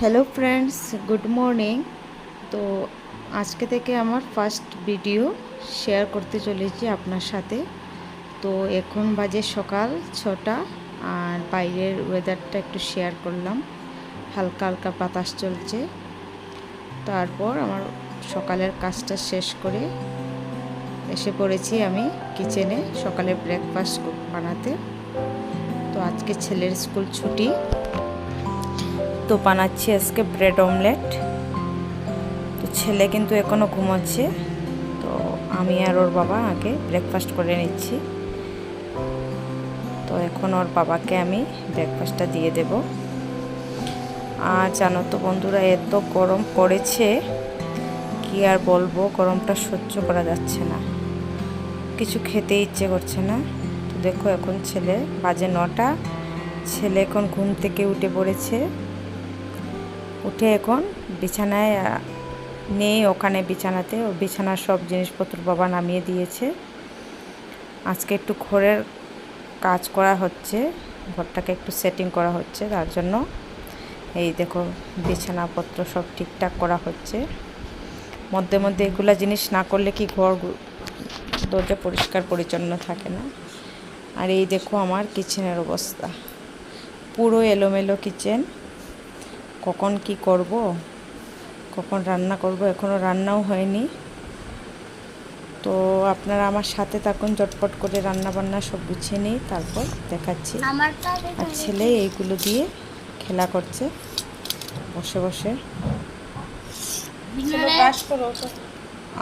Hello friends, good morning. তো আজকে থেকে আমার ফার্স্ট ভিডিও শেয়ার করতে চলেছি আপনার সাথে। তো এখন বাজে সকাল 6টা, আর বাইরের ওয়েদারটা একটু শেয়ার করলাম। হালকা হালকা বাতাস চলছে। তারপর আমার সকালের কাজটা শেষ করে এসে পড়েছি আমি কিচেনে সকালে ব্রেকফাস্ট বানাতে। তো আজকে ছেলের স্কুল ছুটি, তো বানাচ্ছি আজকে ব্রেড অমলেট। তো ছেলে কিন্তু এখনও ঘুমাচ্ছে, তো আমি আর ওর বাবা আগে ব্রেকফাস্ট করে নিচ্ছি। তো এখন ওর বাবাকে আমি ব্রেকফাস্টটা দিয়ে দেব। আর জানো তো বন্ধুরা, এত গরম পড়েছে, কি আর বলবো, গরমটা সহ্য করা যাচ্ছে না, কিছু খেতে ইচ্ছে করছে না। তো দেখো এখন ছেলে বাজে 9টা, ছেলে এখন ঘুম থেকে উঠে পড়েছে। উঠে এখন বিছানায় নেই, ওখানে বিছানাতে ও বিছানার সব জিনিসপত্র বাবা নামিয়ে দিয়েছে। আজকে একটু ঘরের কাজ করা হচ্ছে, ঘরটাকে একটু সেটিং করা হচ্ছে, তার জন্য এই দেখো বিছানাপত্র সব ঠিকঠাক করা হচ্ছে। মধ্যে মধ্যে এগুলা জিনিস না করলে কি ঘর দরজা পরিষ্কার পরিচ্ছন্ন থাকে না। আর এই দেখো আমার কিচেনের অবস্থা, পুরো এলোমেলো কিচেন। কখন কি করব, কখন রান্না করব, এখনও রান্নাও হয়নি। তো আপনারা আমার সাথে থাকুন, চটপট করে রান্না বান্না সব গুছিয়ে নিই, তারপর দেখাচ্ছি। আর ছেলে এইগুলো দিয়ে খেলা করছে বসে বসে।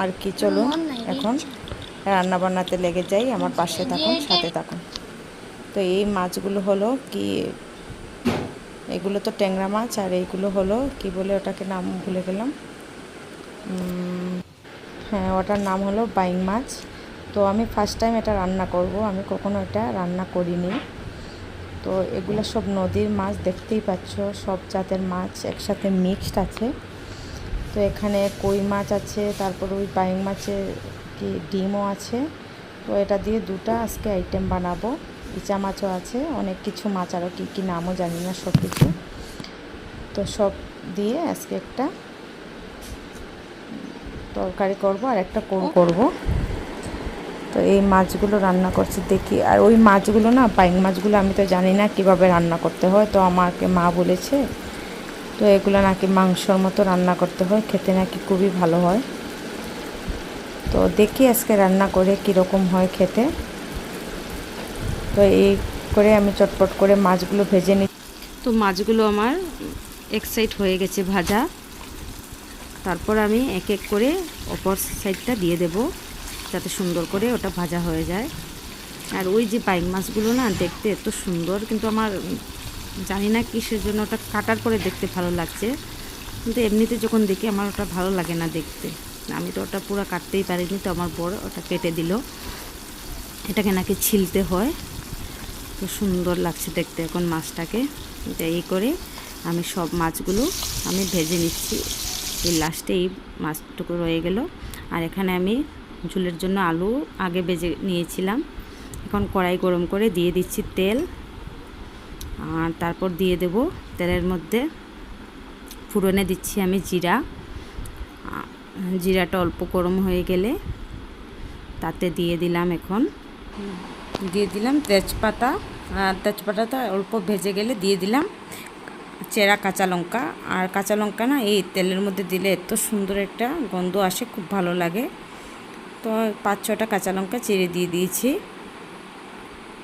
আর কি, চলুন এখন রান্না বান্নাতে লেগে যাই, আমার পাশে থাকুন, সাথে থাকুন। তো এই মাছগুলো হলো কি, এগুলো তো ট্যাংরা মাছ, আর এইগুলো হলো কি বলে ওটাকে, নাম ভুলে গেলাম। হ্যাঁ, ওটার নাম হলো বাইং মাছ। তো আমি ফার্স্ট টাইম এটা রান্না করব, আমি কখনো এটা রান্না করিনি। তো এগুলো সব নদীর মাছ, দেখতেই পাচ্ছ সব জাতের মাছ একসাথে মিক্সড আছে। তো এখানে কই মাছ আছে, তারপর ওই বাইং মাছের কি ডিমও আছে। তো এটা দিয়ে দুটা আজকে আইটেম বানাবো। ইচা মাছও আছে, অনেক কিছু মাছ, আরও কী কী নামও জানি না সব কিছু। তো সব দিয়ে আজকে একটা তরকারি করব আর একটা করব। তো এই মাছগুলো রান্না করছি দেখি। আর ওই মাছগুলো না, বাইং মাছগুলো আমি তো জানি না কিভাবে রান্না করতে হয়, তো আমাকে মা বলেছে তো এগুলো নাকি মাংসর মতো রান্না করতে হয়, খেতে নাকি খুবই ভালো হয়। তো দেখি আজকে রান্না করে কীরকম হয় খেতে। তো এই করে আমি চটপট করে মাছগুলো ভেজে নিই। তো মাছগুলো আমার এক সাইড হয়ে গেছে ভাজা, তারপর আমি এক এক করে অপর সাইডটা দিয়ে দেব, যাতে সুন্দর করে ওটা ভাজা হয়ে যায়। আর ওই যে বাইং মাছগুলো না, দেখতে এত সুন্দর, কিন্তু আমার জানি না কিসের জন্য ওটা কাটার পরে দেখতে ভালো লাগছে, কিন্তু এমনিতে যখন দেখি আমার ওটা ভালো লাগে না দেখতে। আমি তো ওটা পুরো কাটতেই পারিনি, তো আমার বড় ওটা কেটে দিল। এটাকে নাকি ছিলতে হয়, তো সুন্দর লাগছে দেখতে এখন মাছটাকে। এই করে আমি সব মাছগুলো আমি ভেজে নিচ্ছি। এই লাস্টে এই মাছটুকু রয়ে গেল। আর এখানে আমি ঝোলের জন্য আলু আগে ভেজে নিয়েছিলাম। এখন কড়াই গরম করে দিয়ে দিচ্ছি তেল, আর তারপর দিয়ে দেব তেলের মধ্যে ফোড়নে দিচ্ছি আমি জিরা। জিরাটা অল্প গরম হয়ে গেলে তাতে দিয়ে দিলাম তেজপাতা। তেজপাতাটা অল্প ভেজে গেলে দিয়ে দিলাম চেরা কাঁচা লঙ্কা। আর কাঁচা লঙ্কা না এই তেলের মধ্যে দিলে এত সুন্দর একটা গন্ধ আসে, খুব ভালো লাগে। তো 5-6টা কাঁচা লঙ্কা চিড়ে দিয়ে দিয়েছি।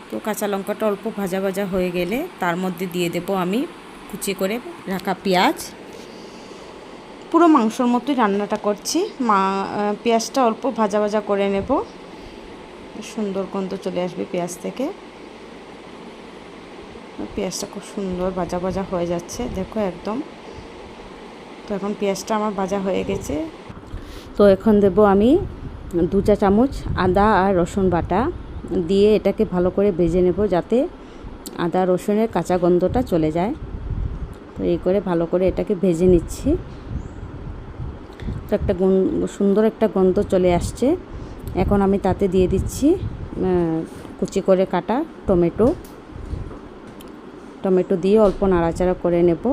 তো কাঁচা লঙ্কাটা অল্প ভাজা ভাজা হয়ে গেলে তার মধ্যে দিয়ে দেব আমি কুচি করে রাখা পেঁয়াজ। পুরো মাংসর মতোই রান্নাটা করছি। পেঁয়াজটা অল্প ভাজা ভাজা করে নেব, সুন্দর গন্ধ চলে আসবে পেঁয়াজ থেকে। পেঁয়াজটা খুব সুন্দর ভাজা ভাজা হয়ে যাচ্ছে, দেখো একদম। তো এখন পেঁয়াজটা আমার ভাজা হয়ে গেছে। তো এখন দেব আমি 2 চা চামচ আদা আর রসুন বাটা দিয়ে এটাকে ভালো করে ভেজে নেব, যাতে আদা রসুনের কাঁচা গন্ধটা চলে যায়। তো এই করে ভালো করে এটাকে ভেজে নিচ্ছি। তো একটা সুন্দর একটা গন্ধ চলে আসছে। এখন আমি তাতে দিয়ে দিচ্ছি কুচি করে কাটা টমেটো দিয়ে অল্প নাড়াচাড়া করে নেব।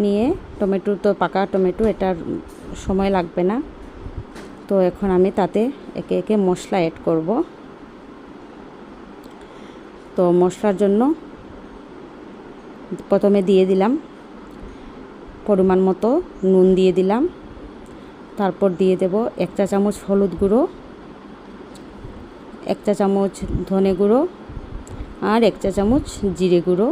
নিয়ে টমেটো তো পাকা টমেটো, এটার সময় লাগবে না। তো এখন আমি তাতে একে একে মশলা অ্যাড করব। তো মশলার জন্য প্রথমে দিয়ে দিলাম পরিমাণ মতো নুন দিয়ে দিলাম, তারপর দিয়ে দেব 1 চা চামচ হলুদ গুঁড়ো, 1 চা চামচ ধনে গুঁড়ো আর 1 চা চামচ জিরে গুঁড়ো,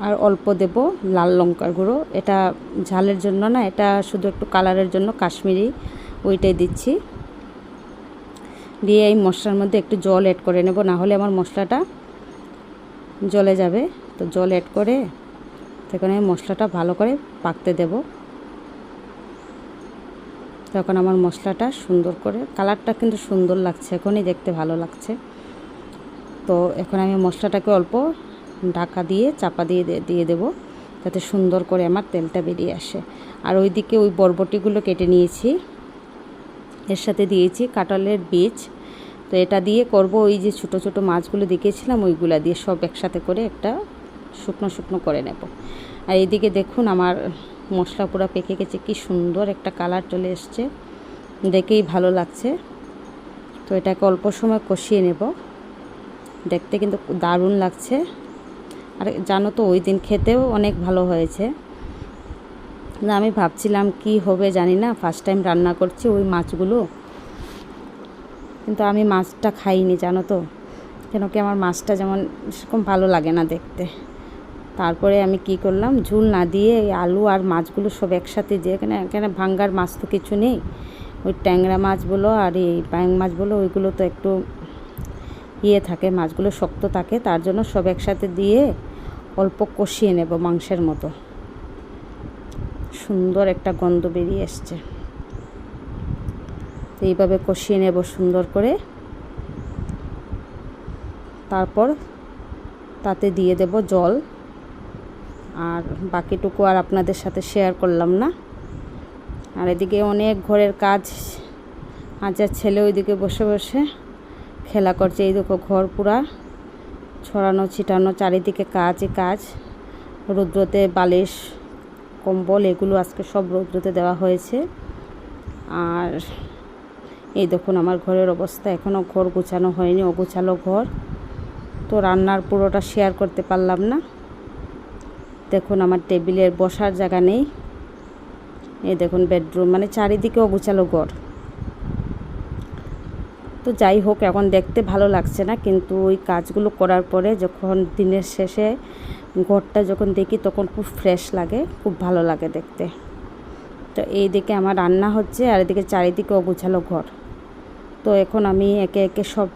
আর অল্প দেব লাল লঙ্কার গুঁড়ো। এটা ঝালের জন্য না, এটা শুধু একটু কালারের জন্য কাশ্মীরি ওইটাই দিচ্ছি। দিয়ে এই মশলার মধ্যে একটু জল অ্যাড করে নেব, না হলে আমার মশলাটা জ্বলে যাবে। তো জল অ্যাড করে তখন আমি মশলাটা ভালো করে পাকতে দেব। তখন আমার মশলাটা সুন্দর করে, কালারটা কিন্তু সুন্দর লাগছে, এখনই দেখতে ভালো লাগছে। তো এখন আমি মশলাটাকে অল্প ঢাকা দিয়ে চাপা দিয়ে দেব, যাতে সুন্দর করে আমার তেলটা বেরিয়ে আসে। আর ওইদিকে ওই বরবটিগুলো কেটে নিয়েছি, এর সাথে দিয়েছি কাঁঠালের বীজ। তো এটা দিয়ে করব ওই যে ছোটো ছোটো মাছগুলো দেখিয়েছিলাম, ওইগুলা দিয়ে সব একসাথে করে একটা শুকনো শুকনো করে নেব। আর এইদিকে দেখুন আমার মশলা পুরো পেকে গেছে, কি সুন্দর একটা কালার চলে এসছে, দেখেই ভালো লাগছে। তো এটাকে অল্প সময় কষিয়ে নেব, দেখতে কিন্তু দারুণ লাগছে। আর জানো তো ওই দিন খেতেও অনেক ভালো হয়েছে। না আমি ভাবছিলাম কি হবে জানি না, ফার্স্ট টাইম রান্না করছি ওই মাছগুলো, কিন্তু আমি মাছটা খাইনি জানো তো, কেন কি আমার মাছটা যেমন সেরকম ভালো লাগে না দেখতে। তারপরে আমি কি করলাম, ঝুল না দিয়ে এই আলু আর মাছগুলো সব একসাথে দিয়ে, এখানে ভাঙ্গার মাছ তো কিছু নেই, ওই ট্যাংরা মাছ বলো আর এই পাইং মাছ বলো, ওইগুলো তো একটু ইয়ে থাকে, মাছগুলো শক্ত থাকে, তার জন্য সব একসাথে দিয়ে অল্প কষিয়ে নেব মাংসের মতো। সুন্দর একটা গন্ধ বেরিয়ে এসছে। তো এইভাবে কষিয়ে নেব সুন্দর করে। তারপর তাতে দিয়ে দেব জল, আর বাকিটুকু আর আপনাদের সাথে শেয়ার করলাম না। আর এদিকে অনেক ঘরের কাজ, আজার ছেলে ওইদিকে বসে বসে খেলা করছে। এই দেখো ঘর পুরা ছড়ানো ছিটানো, চারিদিকে কাজই কাজ। রৌদ্রতে বালিশ কম্বল এগুলো আজকে সব রৌদ্রতে দেওয়া হয়েছে। আর এই দেখুন আমার ঘরের অবস্থা, এখনও ঘর গুছানো হয়নি, অগুছালো ঘর। তো রান্নার পুরোটা শেয়ার করতে পারলাম না। দেখুন আমার টেবিলের বসার জায়গা নেই, এই দেখুন বেডরুম, মানে চারিদিকে অগুছালো ঘর। তো যাই হোক, এখন দেখতে ভালো লাগছে না, কিন্তু ওই কাজগুলো করার পরে যখন দিনের শেষে ঘরটা যখন দেখি তখন খুব ফ্রেশ লাগে, খুব ভালো লাগে দেখতে। তো এই দিকে আমার রান্না হচ্ছে আর এদিকে চারিদিকে অগুছালো ঘর। তো এখন আমি একে একে সব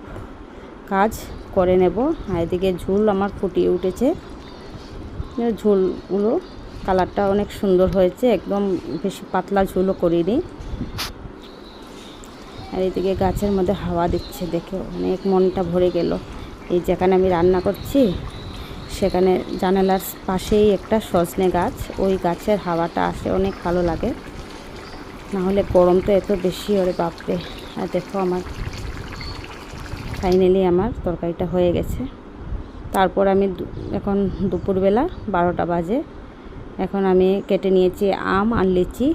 কাজ করে নেব। আর এদিকে ঝোল আমার ফুটিয়ে উঠেছে, ঝোলগুলো কালারটা অনেক সুন্দর হয়েছে, একদম বেশি পাতলা ঝোলও করিনি। আর এদিকে গাছের মধ্যে হাওয়া দিচ্ছে, দেখে অনেক মনটা ভরে গেল। এই যেখানে আমি রান্না করছি সেখানে জানালার পাশেই একটা সজনে গাছ, ওই গাছের হাওয়াটা আসে, অনেক ভালো লাগে। না হলে গরম তো এত বেশি, ওরে বাপরে। আর দেখো আমার ফাইনালি আমার তরকারিটা হয়ে গেছে। তারপর আমি এখন দুপুরবেলা 12টা বাজে, এখন আমি কেটে নিয়েছি আম আর লিচি।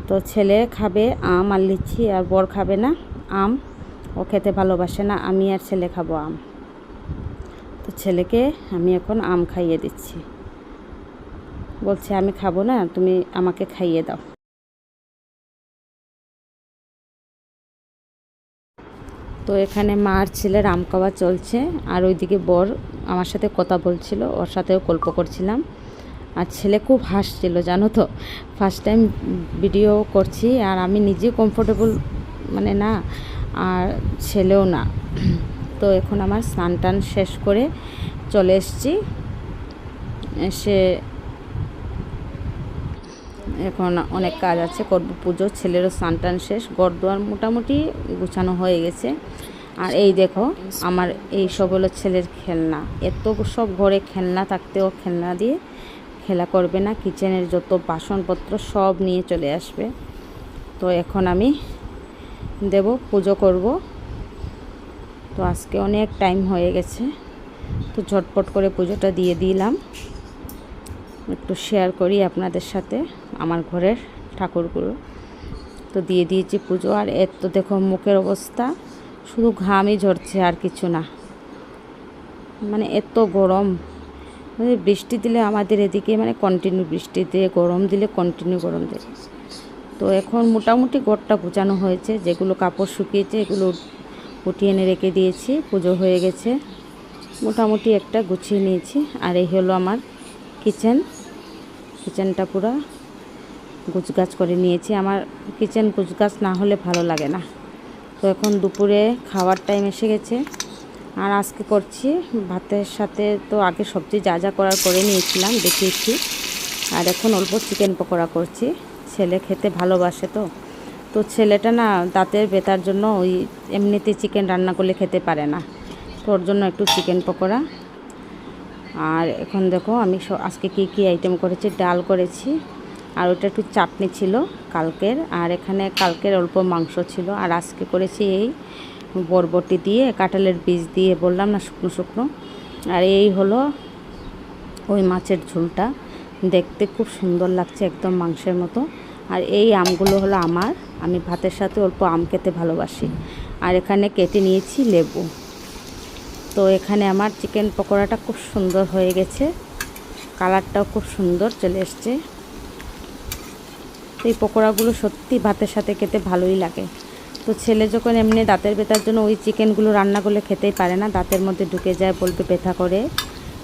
তো ছেলে খাবে আম আর লিচি, আর বর খাবে না আম, ও খেতে ভালোবাসে না, আমি আর ছেলে খাবো আম। তো ছেলেকে আমি এখন আম খাইয়ে দিচ্ছি, বলছে আমি খাবো না, তুমি আমাকে খাইয়ে দাও। তো এখানে মা আর ছেলের আম খাওয়া চলছে, আর ওইদিকে বর আমার সাথে কথা বলছিল, ওর সাথেও গল্প করছিলাম। আর ছেলে খুব হাসছিল জানো তো, ফার্স্ট টাইম ভিডিও করছি, আর আমি নিজে কমফোর্টেবল মানে না, আর ছেলেও না। তো এখন আমার স্নান টান শেষ করে চলে এসেছি, এসে এখন অনেক কাজ আছে, করব পুজো। ছেলেরও স্নান টান শেষ, ঘর দুয়ার মোটামুটি গুছানো হয়ে গেছে। আর এই দেখো আমার এই সব হলো ছেলের খেলনা, এত সব ঘরে খেলনা থাকতেও খেলনা দিয়ে খেলা করবে না, কিচেনের যত বাসনপত্র সব নিয়ে চলে আসবে। তো এখন আমি দেব, পুজো করব। তো আজকে অনেক টাইম হয়ে গেছে, তো ঝটপট করে পুজোটা দিয়ে দিলাম। একটু শেয়ার করি আপনাদের সাথে আমার ঘরের ঠাকুরগুলো। তো দিয়ে দিয়েছি পুজো। আর এত দেখো মুখের অবস্থা, শুধু ঘামই ঝরছে আর কিছু না। মানে এত গরম, মানে বৃষ্টি দিলে আমাদের এদিকে মানে কন্টিনিউ বৃষ্টি দিয়ে, গরম দিলে কন্টিনিউ গরম দেয়। তো এখন মোটামুটি ঘরটা গুছানো হয়েছে, যেগুলো কাপড় শুকিয়েছে এগুলো উঠিয়ে এনে রেখে দিয়েছি। পুজো হয়ে গেছে, মোটামুটি একটা গুছিয়ে নিয়েছি। আর এই হলো আমার কিচেনটা পুরো গুছগাছ করে নিয়েছি। আমার কিচেন গুছগাছ না হলে ভালো লাগে না। তো এখন দুপুরে খাওয়ার টাইম এসে গেছে। আর আজকে করছি ভাতের সাথে, তো আগে সবজি যা যা করার করে নিয়েছিলাম, দেখিয়েছি। আর এখন অল্প চিকেন পকোড়া করছি। ছেলে খেতে ভালোবাসে, তো ছেলেটা না দাঁতের ব্যথার জন্য ওই এমনিতে চিকেন রান্না করলে খেতে পারে না, তো ওর জন্য একটু চিকেন পকোড়া। আর এখন দেখো আমি আজকে কী আইটেম করেছি, ডাল করেছি, আর ওটা একটু চাটনি ছিল কালকের, আর এখানে কালকের অল্প মাংস ছিল। আর আজকে করেছি এই বরবটি দিয়ে, কাঁঠালের বীজ দিয়ে, বললাম না শুকনো শুকনো। আর এই হলো ওই মাছের ঝোলটা, দেখতে খুব সুন্দর লাগছে, একদম মাংসের মতো। আর এই আমগুলো হলো আমার, আমি ভাতের সাথে অল্প আম খেতে ভালোবাসি। আর এখানে কেটে নিয়েছি লেবু। তো এখানে আমার চিকেন পকোড়াটা খুব সুন্দর হয়ে গেছে, কালারটাও খুব সুন্দর চলে এসছে। তো এই পকোড়াগুলো সত্যি ভাতের সাথে খেতে ভালোই লাগে। তো ছেলে যখন এমনি দাঁতের ব্যথার জন্য ওই চিকেনগুলো রান্না করলে খেতেই পারে না, দাঁতের মধ্যে ঢুকে যায়, বলবে ব্যথা করে।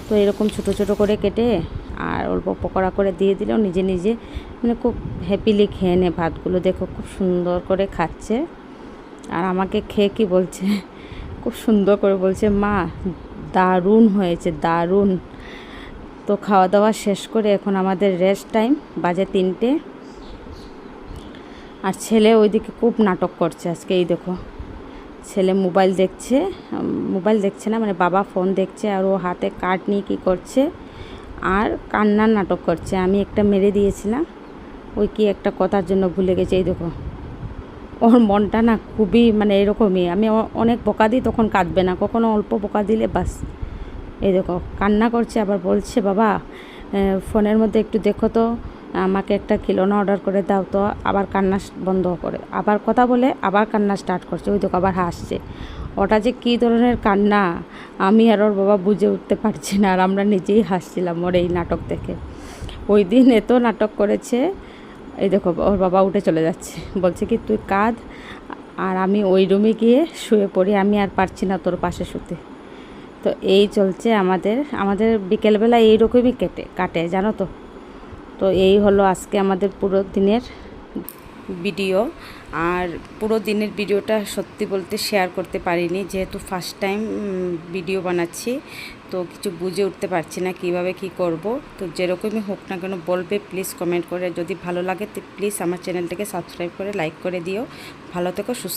তো এরকম ছোটো ছোটো করে কেটে আর অল্প পকোড়া করে দিয়ে দিলেও নিজে নিজে মানে খুব হ্যাপিলি খেয়ে নেয় ভাতগুলো। দেখো খুব সুন্দর করে খাচ্ছে। আর আমাকে খেয়ে কি বলছে, খুব সুন্দর করে বলছে, মা দারুণ হয়েছে, দারুণ। তো খাওয়া দাওয়া শেষ করে এখন আমাদের রেস্ট টাইম, বাজে 3টে। আর ছেলে ওইদিকে খুব নাটক করছে আজকে। এই দেখো ছেলে মোবাইল দেখছে না, মানে বাবা ফোন দেখছে, আর ও হাতে কার্ড নিয়ে কী করছে আর কান্নার নাটক করছে। আমি একটা মেরে দিয়েছিলাম, ওই কি একটা কথার জন্য ভুলে গেছে। এই দেখো ওর মনটা না খুবই মানে এরকমই, আমি অনেক বকা দিই তখন কাঁদবে না, কখনো অল্প বকা দিলে বাস এই দেখো কান্না করছে। আবার বলছে, বাবা ফোনের মধ্যে একটু দেখো তো, আমাকে একটা খিলৌনা অর্ডার করে দাও। তো আবার কান্না বন্ধ করে, আবার কথা বলে আবার কান্না স্টার্ট করছে। ওই দেখো আবার হাসছে। ওটা যে কী ধরনের কান্না আমি আর ওর বাবা বুঝে উঠতে পারছি না, আর আমরা নিজেই হাসছিলাম ওর এই নাটক দেখে। ওই দিন এত নাটক করেছে। এই দেখো ওর বাবা উঠে চলে যাচ্ছে, বলছে কি তুই কাঁদ আর আমি ওই রুমে গিয়ে শুয়ে পড়ি, আমি আর পারছি না তোর পাশে শুতে। তো এই চলছে আমাদের বিকেলবেলা এইরকমই কাটে জানো তো। তো এই হলো আজকে আমাদের পুরো দিনের ভিডিও। আর পুরো দিনের ভিডিওটা সত্যি বলতে শেয়ার করতে পারিনি, যেহেতু ফার্স্ট টাইম ভিডিও বানাচ্ছি, তো কিছু বুঝে উঠতে পারছি না কিভাবে কি করব। তো যেরকমই হোক না কেন বলবে প্লিজ কমেন্ট করে, যদি ভালো লাগে তো প্লিজ আমার চ্যানেলটাকে সাবস্ক্রাইব করে লাইক করে দিও। ভালো থেকো, সুস্থ।